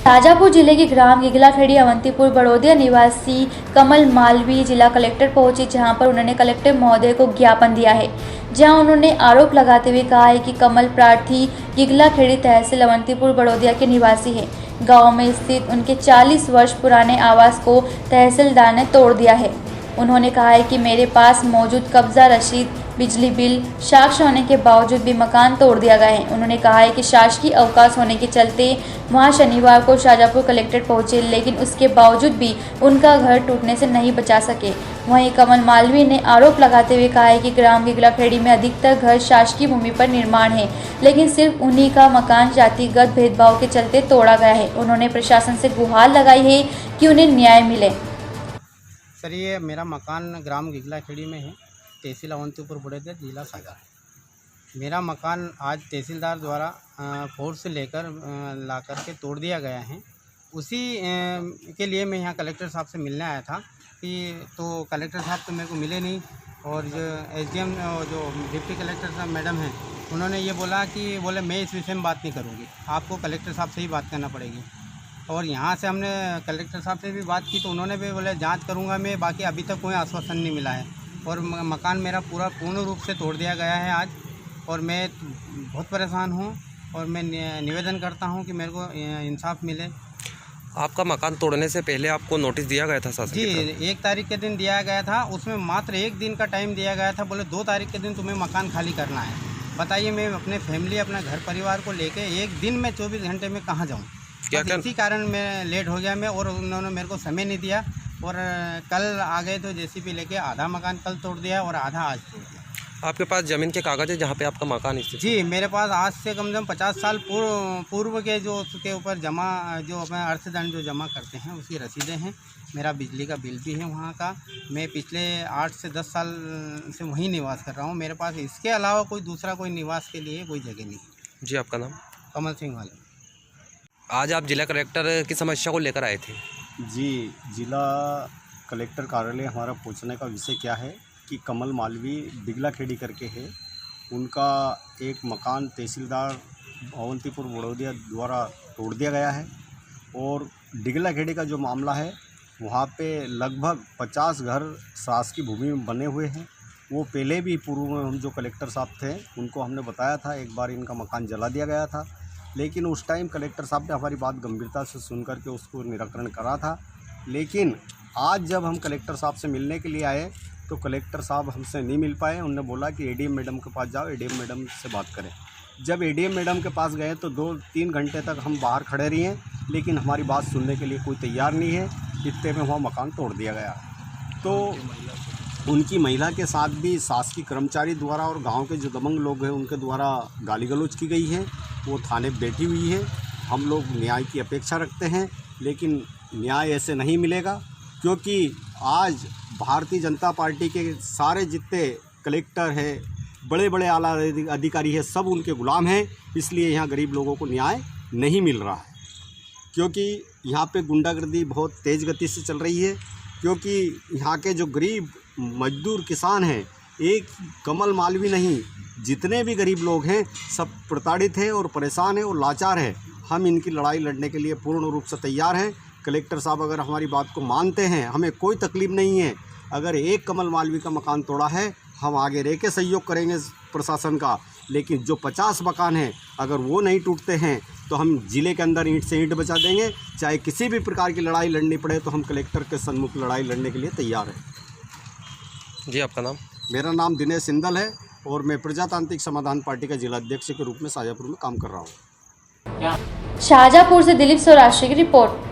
शाजापुर जिले के ग्राम गिगलाखेड़ी अवंतीपुर बड़ौदिया निवासी कमल मालवी जिला कलेक्टर पहुंचे, जहां पर उन्होंने कलेक्टर महोदय को ज्ञापन दिया है, जहां उन्होंने आरोप लगाते हुए कहा है कि कमल प्रार्थी गिगलाखेड़ी तहसील अवंतीपुर बड़ौदिया के निवासी हैं। गांव में स्थित उनके 40 वर्ष पुराने आवास को तहसीलदार ने तोड़ दिया है। उन्होंने कहा है कि मेरे पास मौजूद कब्जा रसीद, बिजली बिल, साक्ष्य होने के बावजूद भी मकान तोड़ दिया गया है। उन्होंने कहा है कि शासकीय अवकाश होने के चलते वहां शनिवार को शाजापुर कलेक्टर पहुंचे, लेकिन उसके बावजूद भी उनका घर टूटने से नहीं बचा सके। वहीं कमल मालवी ने आरोप लगाते हुए कहा है कि ग्राम गिगलाखेड़ी में अधिकतर घर शासकीय भूमि पर निर्माण है, लेकिन सिर्फ उन्हीं का मकान जातिगत भेदभाव के चलते तोड़ा गया है। उन्होंने प्रशासन से गुहार लगाई है कि उन्हें न्याय मिले। सर, ये मेरा मकान ग्राम गिगलाखेड़ी में है, तहसील अवंतीपुर बड़ौदिया, जिला सागर। मेरा मकान आज तहसीलदार द्वारा फोर्स से लेकर ला करके तोड़ दिया गया है। उसी के लिए मैं यहाँ कलेक्टर साहब से मिलने आया था कि तो कलेक्टर साहब तो मेरे को मिले नहीं, और जो एसडीएम जो डिप्टी कलेक्टर साहब मैडम हैं, उन्होंने ये बोला कि बोले मैं इस विषय में बात नहीं करूँगी, आपको कलेक्टर साहब से ही बात करना पड़ेगी। और यहाँ से हमने कलेक्टर साहब से भी बात की तो उन्होंने भी बोले जांच करूँगा मैं, बाकी अभी तक कोई आश्वासन नहीं मिला है। और मकान मेरा पूर्ण रूप से तोड़ दिया गया है आज, और मैं बहुत परेशान हूँ, और मैं निवेदन करता हूँ कि मेरे को इंसाफ मिले। आपका मकान तोड़ने से पहले आपको नोटिस दिया गया था शासन जी, की तरफ? 1 तारीख के दिन दिया गया था, उसमें मात्र 1 दिन का टाइम दिया गया था। बोले 2 तारीख के दिन तुम्हें मकान खाली करना है। बताइए, मैं अपने फैमिली, अपना घर परिवार को लेके 1 दिन में 24 घंटे में कहाँ जाऊँ? इसी कारण मैं लेट हो गया मैं, और उन्होंने मेरे को समय नहीं दिया। और कल आ गए तो जेसीबी लेके आधा मकान कल तोड़ दिया और आधा आज तोड़ दिया। आपके पास ज़मीन के कागज़ है जहाँ पे आपका मकान स्थित? जी, मेरे पास आज से कम से कम 50 साल पूर्व के जो उसके ऊपर जमा, जो अपना अर्थदंड जो जमा करते हैं उसकी रसीदें हैं। मेरा बिजली का बिल भी है वहाँ का। मैं पिछले 8 से 10 साल से वहीं निवास कर रहा हूँ। मेरे पास इसके अलावा कोई दूसरा कोई निवास के लिए कोई जगह नहीं है। जी, आपका नाम? कमल सिंह वाले। आज आप जिला कलेक्टर की समस्या को लेकर आए थे? जी, जिला कलेक्टर कार्यालय हमारा पहुंचने का विषय क्या है कि कमल मालवी गिगलाखेड़ी करके है, उनका एक मकान तहसीलदार अवंतीपुर बड़ौदिया द्वारा तोड़ दिया गया है। और गिगलाखेड़ी का जो मामला है, वहाँ पे लगभग 50 घर शासकीय भूमि में बने हुए हैं। वो पहले भी पूर्व में हम जो कलेक्टर साहब थे उनको हमने बताया था, एक बार इनका मकान जला दिया गया था, लेकिन उस टाइम कलेक्टर साहब ने हमारी बात गंभीरता से सुन करके उसको निराकरण करा था। लेकिन आज जब हम कलेक्टर साहब से मिलने के लिए आए तो कलेक्टर साहब हमसे नहीं मिल पाए। उन्होंने बोला कि एडीएम मैडम के पास जाओ, एडीएम मैडम से बात करें। जब एडीएम मैडम के पास गए तो 2-3 घंटे तक हम बाहर खड़े रहे, लेकिन हमारी बात सुनने के लिए कोई तैयार नहीं है। इतने में वहाँ मकान तोड़ दिया गया। तो उनकी महिला के साथ भी शासकीय कर्मचारी द्वारा और गांव के जो दबंग लोग हैं उनके द्वारा गाली गलौज की गई है। वो थाने बैठी हुई है। हम लोग न्याय की अपेक्षा रखते हैं, लेकिन न्याय ऐसे नहीं मिलेगा, क्योंकि आज भारतीय जनता पार्टी के सारे जितने कलेक्टर हैं, बड़े बड़े आला अधिकारी हैं, सब उनके गुलाम हैं। इसलिए यहाँ गरीब लोगों को न्याय नहीं मिल रहा है, क्योंकि यहाँ पे गुंडागर्दी बहुत तेज़ गति से चल रही है। क्योंकि यहाँ के जो गरीब मजदूर किसान हैं, एक कमल मालवी नहीं, जितने भी गरीब लोग हैं सब प्रताड़ित हैं और परेशान हैं और लाचार हैं। हम इनकी लड़ाई लड़ने के लिए पूर्ण रूप से तैयार हैं। कलेक्टर साहब अगर हमारी बात को मानते हैं, हमें कोई तकलीफ़ नहीं है। अगर एक कमल मालवी का मकान तोड़ा है, हम आगे रह के सहयोग करेंगे प्रशासन का, लेकिन जो 50 मकान हैं अगर वो नहीं टूटते हैं तो हम ज़िले के अंदर ईंट से ईंट बचा देंगे। चाहे किसी भी प्रकार की लड़ाई लड़नी पड़े तो हम कलेक्टर के सम्मुख लड़ाई लड़ने के लिए तैयार हैं। जी, आपका नाम? मेरा नाम दिनेश सिंदल है और मैं प्रजातांत्रिक समाधान पार्टी का जिला अध्यक्ष के रूप में शाजापुर में काम कर रहा हूँ। शाजापुर से दिलीप सौराष्ट्री की रिपोर्ट।